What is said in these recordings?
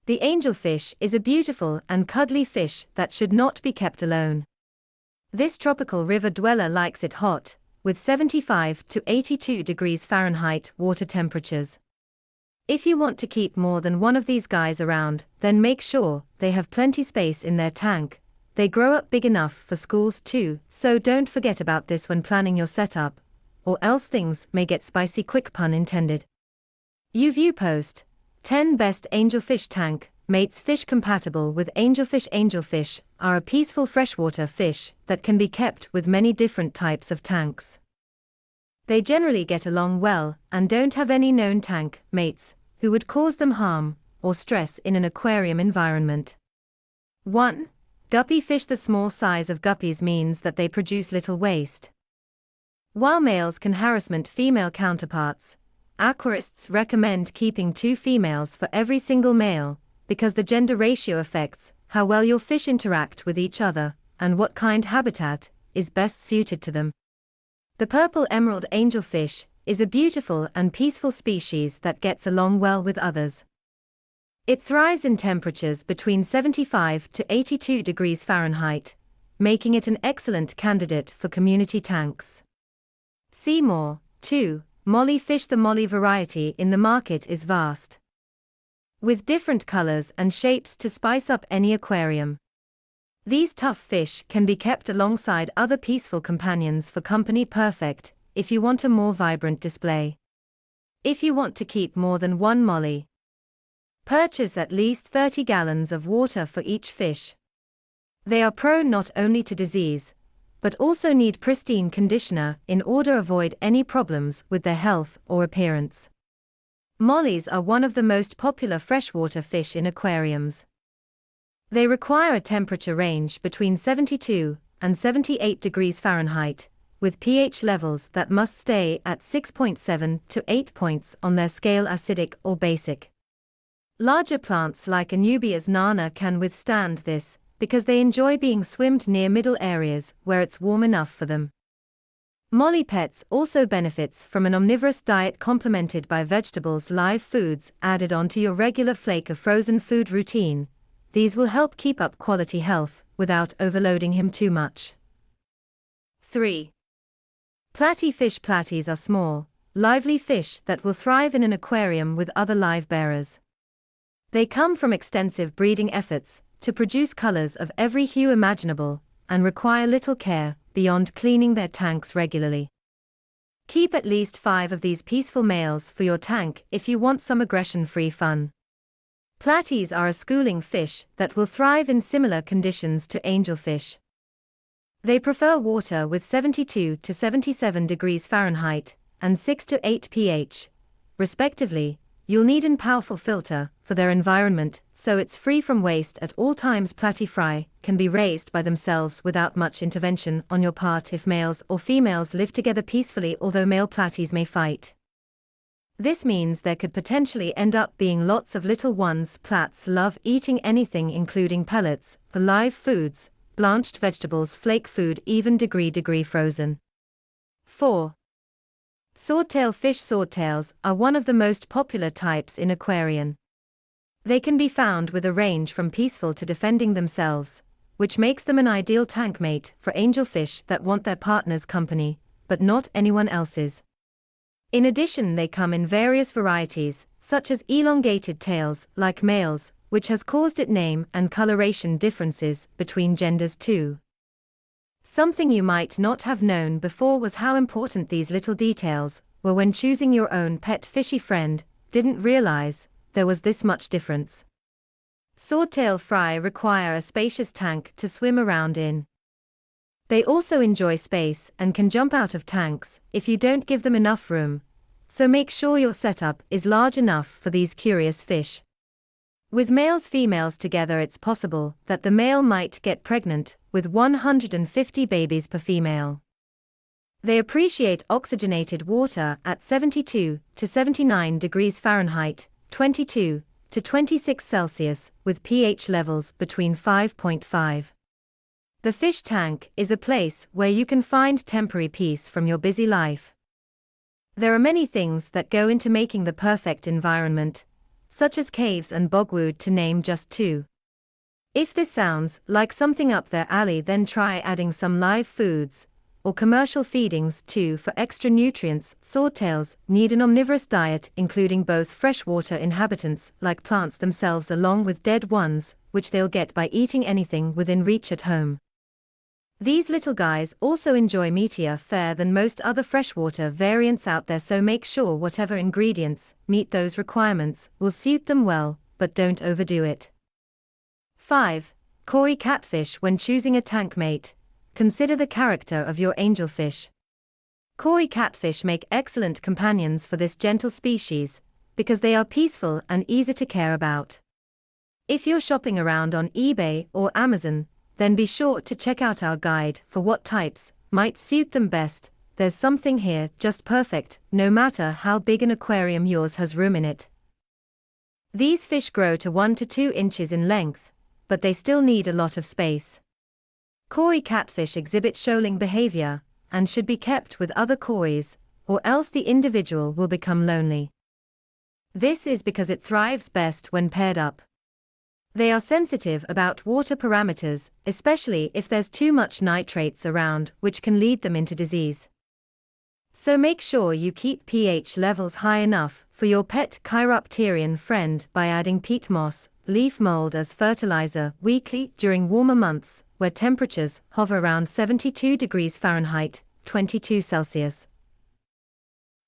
The angelfish is a beautiful and cuddly fish that should not be kept alone. This tropical river dweller likes it hot, with 75 to 82 degrees Fahrenheit water temperatures. If you want to keep more than one of these guys around, then make sure they have plenty space in their tank. They grow up big enough for schools too, so don't forget about this when planning your setup, or else things may get spicy, quick pun intended. View post 10 Best Angelfish Tank Mates. Fish compatible with angelfish. Angelfish are a peaceful freshwater fish that can be kept with many different types of tanks. They generally get along well and don't have any known tank mates who would cause them harm or stress in an aquarium environment. 1. Guppy fish. The small size of guppies means that they produce little waste. While males can harassment female counterparts, aquarists recommend keeping 2 females for every single male, because the gender ratio affects how well your fish interact with each other, and what kind habitat is best suited to them. The purple emerald angelfish is a beautiful and peaceful species that gets along well with others. It thrives in temperatures between 75 to 82 degrees Fahrenheit, making it an excellent candidate for community tanks. See more. 2. Molly fish. The molly variety in the market is vast, with different colors and shapes to spice up any aquarium. These tough fish can be kept alongside other peaceful companions for company, perfect if you want a more vibrant display. If you want to keep more than one molly, purchase at least 30 gallons of water for each fish. They are prone not only to disease, but also need pristine conditioner in order to avoid any problems with their health or appearance. Mollies are one of the most popular freshwater fish in aquariums. They require a temperature range between 72 and 78 degrees Fahrenheit, with pH levels that must stay at 6.7 to 8 points on their scale, acidic or basic. Larger plants like Anubias nana can withstand this, because they enjoy being swimmed near middle areas where it's warm enough for them. Molly pets also benefits from an omnivorous diet complemented by vegetables, live foods added onto your regular flake of frozen food routine. These will help keep up quality health without overloading him too much. 3. Platy fish. Platies are small, lively fish that will thrive in an aquarium with other live bearers. They come from extensive breeding efforts to produce colors of every hue imaginable, and require little care beyond cleaning their tanks regularly. Keep at least 5 of these peaceful males for your tank if you want some aggression-free fun. Platies are a schooling fish that will thrive in similar conditions to angelfish. They prefer water with 72 to 77 degrees Fahrenheit and 6 to 8 pH, respectively. You'll need a powerful filter for their environment, so it's free from waste at all times. Platy fry can be raised by themselves without much intervention on your part if males or females live together peacefully, although male platies may fight. This means there could potentially end up being lots of little ones. Plats love eating anything including pellets, for live foods, blanched vegetables, flake food, even degree frozen. 4. Swordtail fish. Swordtails are one of the most popular types in aquarium. They can be found with a range from peaceful to defending themselves, which makes them an ideal tank mate for angelfish that want their partner's company, but not anyone else's. In addition, they come in various varieties, such as elongated tails, like males, which has caused it name and coloration differences between genders too. Something you might not have known before was how important these little details were when choosing your own pet fishy friend. Didn't realize there was this much difference. Swordtail fry require a spacious tank to swim around in. They also enjoy space and can jump out of tanks if you don't give them enough room, so make sure your setup is large enough for these curious fish. With males females together, it's possible that the male might get pregnant with 150 babies per female. They appreciate oxygenated water at 72 to 79 degrees Fahrenheit, 22 to 26 Celsius, with pH levels between 5.5. The fish tank is a place where you can find temporary peace from your busy life. There are many things that go into making the perfect environment, such as caves and bogwood to name just two. If this sounds like something up their alley, then try adding some live foods or commercial feedings too for extra nutrients. Swordtails need an omnivorous diet including both freshwater inhabitants like plants themselves along with dead ones, which they'll get by eating anything within reach at home. These little guys also enjoy meatier fare than most other freshwater variants out there, so make sure whatever ingredients meet those requirements will suit them well, but don't overdo it. 5. Koi catfish. When choosing a tank mate, consider the character of your angelfish. Koi catfish make excellent companions for this gentle species, because they are peaceful and easy to care about. If you're shopping around on eBay or Amazon, then be sure to check out our guide for what types might suit them best. There's something here just perfect, no matter how big an aquarium yours has room in it. These fish grow to 1 to 2 inches in length, but they still need a lot of space. Koi catfish exhibit shoaling behavior, and should be kept with other kois, or else the individual will become lonely. This is because it thrives best when paired up. They are sensitive about water parameters, especially if there's too much nitrates around, which can lead them into disease. So make sure you keep pH levels high enough for your pet chiropterian friend by adding peat moss, leaf mold as fertilizer weekly during warmer months, where temperatures hover around 72 degrees Fahrenheit, 22 Celsius.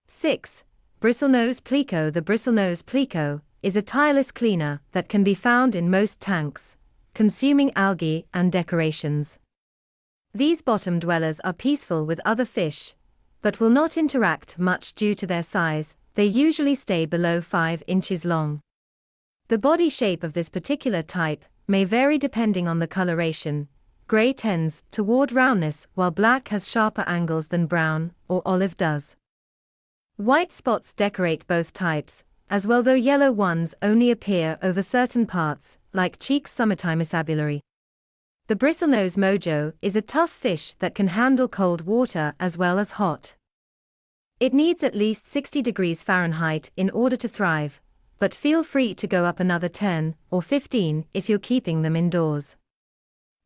6. Bristlenose pleco. The bristlenose pleco is a tireless cleaner that can be found in most tanks, consuming algae and decorations. These bottom dwellers are peaceful with other fish, but will not interact much due to their size. They usually stay below 5 inches long. The body shape of this particular type may vary depending on the coloration. Gray tends toward roundness, while black has sharper angles than brown or olive does. White spots decorate both types, as well, though yellow ones only appear over certain parts, like cheeks. Summertime abulary. The bristlenose mojo is a tough fish that can handle cold water as well as hot. It needs at least 60 degrees Fahrenheit in order to thrive, but feel free to go up another 10 or 15 if you're keeping them indoors.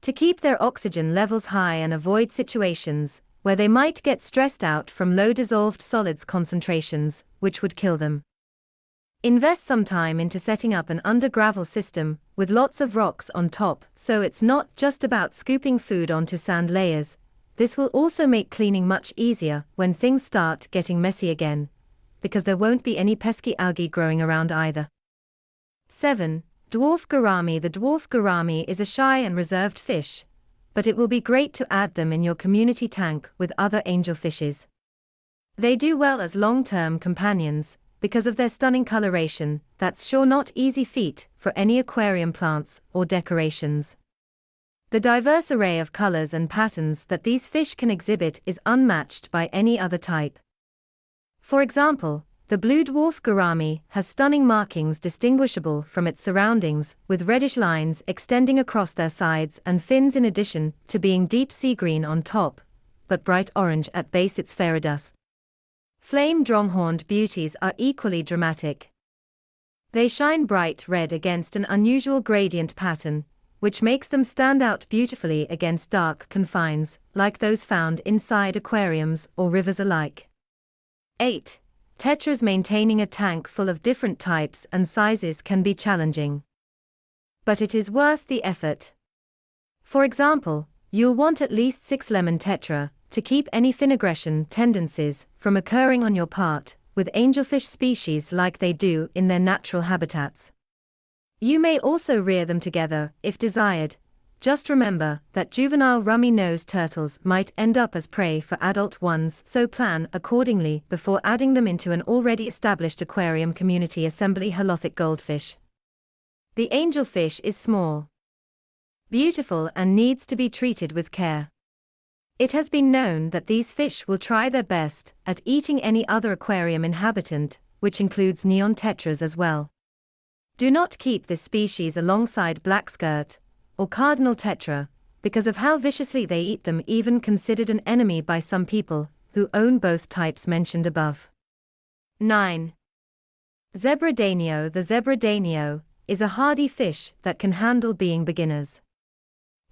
To keep their oxygen levels high and avoid situations where they might get stressed out from low dissolved solids concentrations, which would kill them. Invest some time into setting up an under-gravel system with lots of rocks on top, so it's not just about scooping food onto sand layers. This will also make cleaning much easier when things start getting messy again, because there won't be any pesky algae growing around either. 7. Dwarf gourami. The dwarf gourami is a shy and reserved fish, but it will be great to add them in your community tank with other angelfishes. They do well as long-term companions, because of their stunning coloration. That's sure not easy feat for any aquarium plants or decorations. The diverse array of colors and patterns that these fish can exhibit is unmatched by any other type. For example, the blue dwarf gourami has stunning markings distinguishable from its surroundings, with reddish lines extending across their sides and fins in addition to being deep sea green on top, but bright orange at base. Its fairy-dust. Flame dronghorned beauties are equally dramatic. They shine bright red against an unusual gradient pattern, which makes them stand out beautifully against dark confines, like those found inside aquariums or rivers alike. 8. Tetras. Maintaining a tank full of different types and sizes can be challenging, but it is worth the effort. For example, you'll want at least 6 lemon tetra to keep any finaggression tendencies from occurring on your part, with angelfish species like they do in their natural habitats. You may also rear them together if desired. Just remember that juvenile rummy-nosed turtles might end up as prey for adult ones, so plan accordingly before adding them into an already established aquarium community. Assembly. Halothic goldfish. The angelfish is small, beautiful and needs to be treated with care. It has been known that these fish will try their best at eating any other aquarium inhabitant, which includes neon tetras as well. Do not keep this species alongside blackskirt or cardinal tetra, because of how viciously they eat them, even considered an enemy by some people who own both types mentioned above. 9. Zebradanio. The zebradanio is a hardy fish that can handle being beginners.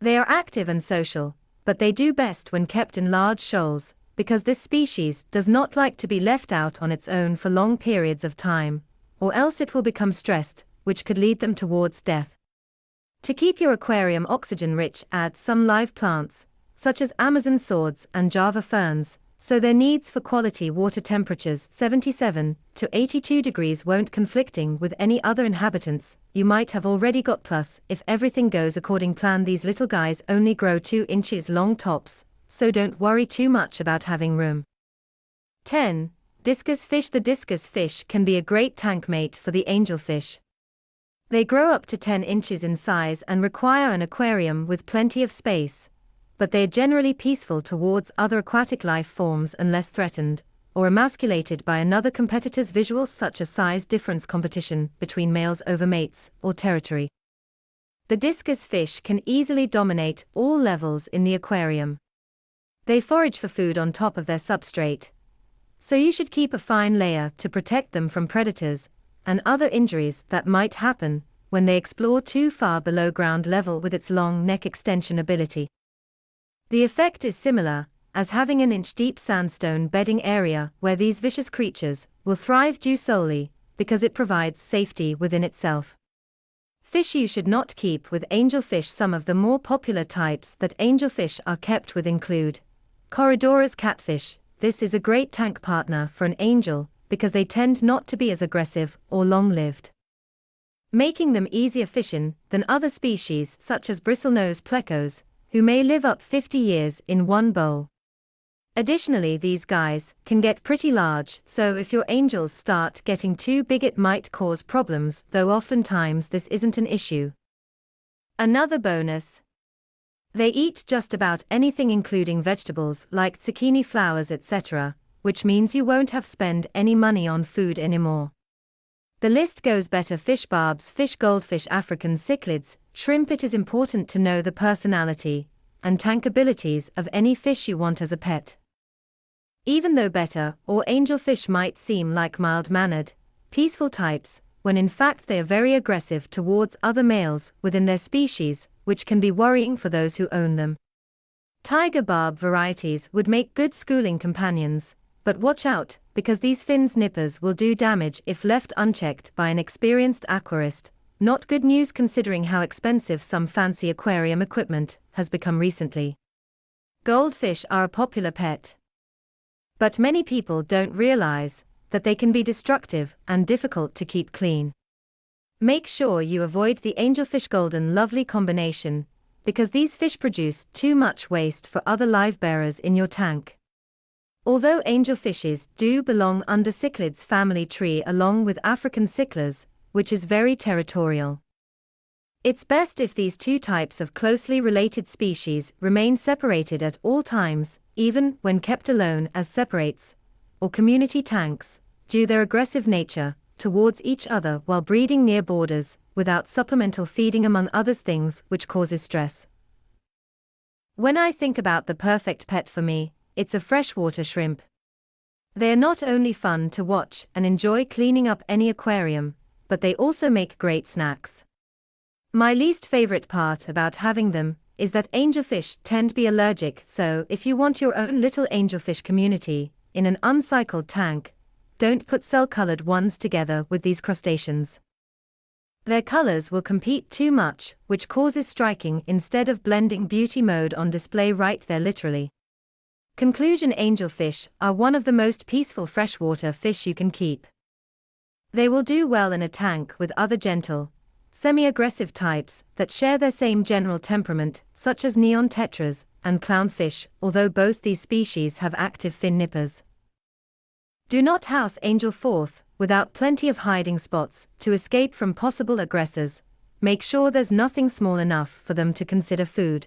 They are active and social, but they do best when kept in large shoals, because this species does not like to be left out on its own for long periods of time, or else it will become stressed, which could lead them towards death. To keep your aquarium oxygen-rich, add some live plants, such as Amazon swords and Java ferns, so their needs for quality water temperatures 77 to 82 degrees won't conflicting with any other inhabitants you might have already got. Plus, if everything goes according plan, these little guys only grow 2 inches long tops, so don't worry too much about having room. 10. Discus fish. The discus fish can be a great tank mate for the angelfish. They grow up to 10 inches in size and require an aquarium with plenty of space, but they are generally peaceful towards other aquatic life forms unless threatened, or emasculated by another competitor's visuals, such as size difference competition between males over mates, or territory. The discus fish can easily dominate all levels in the aquarium. They forage for food on top of their substrate, so you should keep a fine layer to protect them from predators and other injuries that might happen when they explore too far below ground level with its long neck extension ability. The effect is similar, as having an inch-deep sandstone bedding area where these vicious creatures will thrive due solely because it provides safety within itself. Fish you should not keep with angelfish. Some of the more popular types that angelfish are kept with include Corydoras catfish. This is a great tank partner for an angel because they tend not to be as aggressive or long-lived, making them easier fishing than other species such as bristlenose plecos, who may live up 50 years in one bowl. Additionally, these guys can get pretty large, so if your angels start getting too big it might cause problems, though oftentimes this isn't an issue. Another bonus: they eat just about anything including vegetables like zucchini, flowers, etc., which means you won't have spend any money on food anymore. The list goes better. Fish barbs, fish, goldfish, African cichlids, shrimp. It is important to know the personality and tank abilities of any fish you want as a pet. Even though betta or angelfish might seem like mild-mannered, peaceful types, when in fact they are very aggressive towards other males within their species, which can be worrying for those who own them. Tiger barb varieties would make good schooling companions, but watch out, because these fins nippers will do damage if left unchecked by an experienced aquarist. Not good news considering how expensive some fancy aquarium equipment has become recently. Goldfish are a popular pet, but many people don't realize that they can be destructive and difficult to keep clean. Make sure you avoid the angelfish golden lovely combination, because these fish produce too much waste for other live bearers in your tank. Although angelfishes do belong under cichlids family tree along with African cichlars, which is very territorial, it's best if these two types of closely related species remain separated at all times, even when kept alone as separates or community tanks, due their aggressive nature towards each other while breeding near borders without supplemental feeding, among other things, which causes stress. When I think about the perfect pet for me, it's a freshwater shrimp. They are not only fun to watch and enjoy cleaning up any aquarium, but they also make great snacks. My least favorite part about having them is that angelfish tend to be allergic, so if you want your own little angelfish community in an uncycled tank, don't put cell-colored ones together with these crustaceans. Their colors will compete too much, which causes striking instead of blending. Beauty mode on display right there literally. Conclusion: angelfish are one of the most peaceful freshwater fish you can keep. They will do well in a tank with other gentle, semi-aggressive types that share their same general temperament, such as neon tetras and clownfish, although both these species have active fin nippers. Do not house angel forth without plenty of hiding spots to escape from possible aggressors. Make sure there's nothing small enough for them to consider food.